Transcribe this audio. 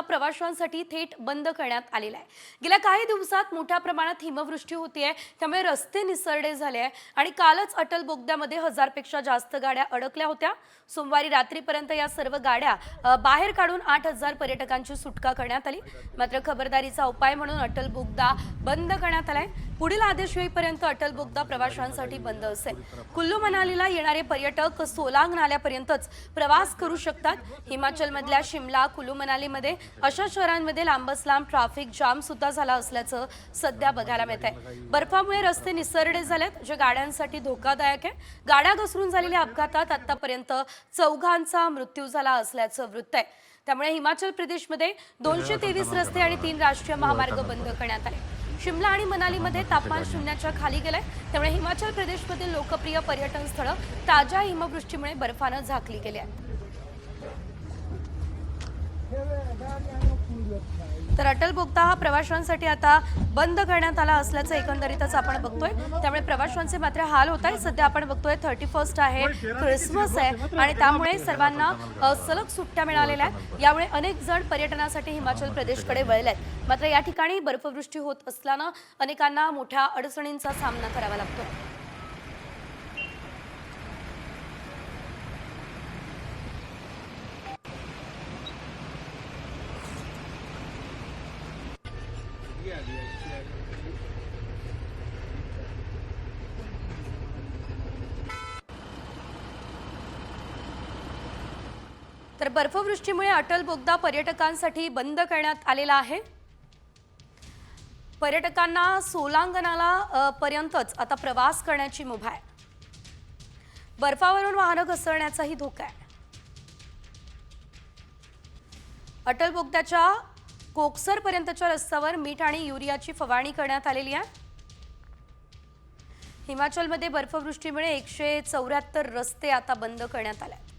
प्रवाशांसाठी थेट बंद करण्यात आलेला आहे। गेल्या काही दिवसात मोठ्या प्रमाणात हिमवृष्टी होतीये, त्यामुळे रस्ते निसरडे झाले आहे आणि कालच अटल बोगद्यामध्ये 1000 पेक्षा जास्त गाड्या अडकल्या होत्या। सोमवारी रात्रीपर्यंत या सर्व गाड्या बाहेर काढून 8000 पर्यटकांची सुटका करण्यात आली। मात्र खबरदारीचा उपाय म्हणून अटल बोगदा बंद करण्यात आलाय। पुढील आदेश येईपर्यंत अटल बोगदा प्रवाशांसाठी बंद असेल। कुल्लू मनालीला येणारे पर्यटक सोलांग नाल्यापर्यंतच प्रवास करू शकतात। हिमाचलमधल्या शिमला, कुल्लू मनालीमध्ये अशा शहरांमध्ये लांबच लांब ट्रॅफिक जाम सुद्धा झाला असल्याचं सध्या बघायला मिळत आहे। बर्फामुळे रस्ते निसरडे झालेत, जे गाड्यांसाठी धोकादायक आहे। गाड्या घसरून झालेल्या अपघातात आतापर्यंत 4 मृत्यू झाला असल्याचं वृत्त आहे। त्यामुळे हिमाचल प्रदेशमध्ये 223 रस्ते आणि 3 राष्ट्रीय महामार्ग बंद करण्यात आले। शिमला आणि मनालीमध्ये तापमान शून्याच्या खाली गेलंय, त्यामुळे हिमाचल प्रदेशमधील लोकप्रिय पर्यटन स्थळं ताज्या हिमवृष्टीमुळे बर्फानं झाकली गेली आहेत। तर अटल बोगदा हा प्रवाशांसाठी आता बंद करण्यात आला असल्याचं एकंदरीतच आपण बघतोय। त्यामुळे प्रवाशांचे मात्र हाल होत आहेत। सध्या आपण बघतोय 31 आहे, ख्रिसमस आहे आणि त्यामुळे सर्वांना सलग सुट्ट्या मिळालेल्या आहेत। यामुळे अनेक जण पर्यटनासाठी हिमाचल प्रदेशकडे वळले आहेत। मात्र या ठिकाणी बर्फवृष्टी होत असल्यानं अनेकांना मोठ्या अडचणींचा सामना करावा लागतोय। तर बर्फवृष्टीमुळे अटल बोगदा पर्यटकांसाठी बंद करण्यात आलेला आहे। पर्यटकांना सोलांगनाला पर्यंतच आता प्रवास करण्याची मुभा आहे। बर्फावरून वाहनं घसरण्याचाही धोका आहे। अटल बोगद्याच्या कोकसर पर्यंतच्या रस्त्यावर मीठ आणि युरियाची फवारणी करण्यात आलेली आहे। हिमाचलमध्ये बर्फवृष्टीमुळे 174 रस्ते आता बंद करण्यात आले आहेत।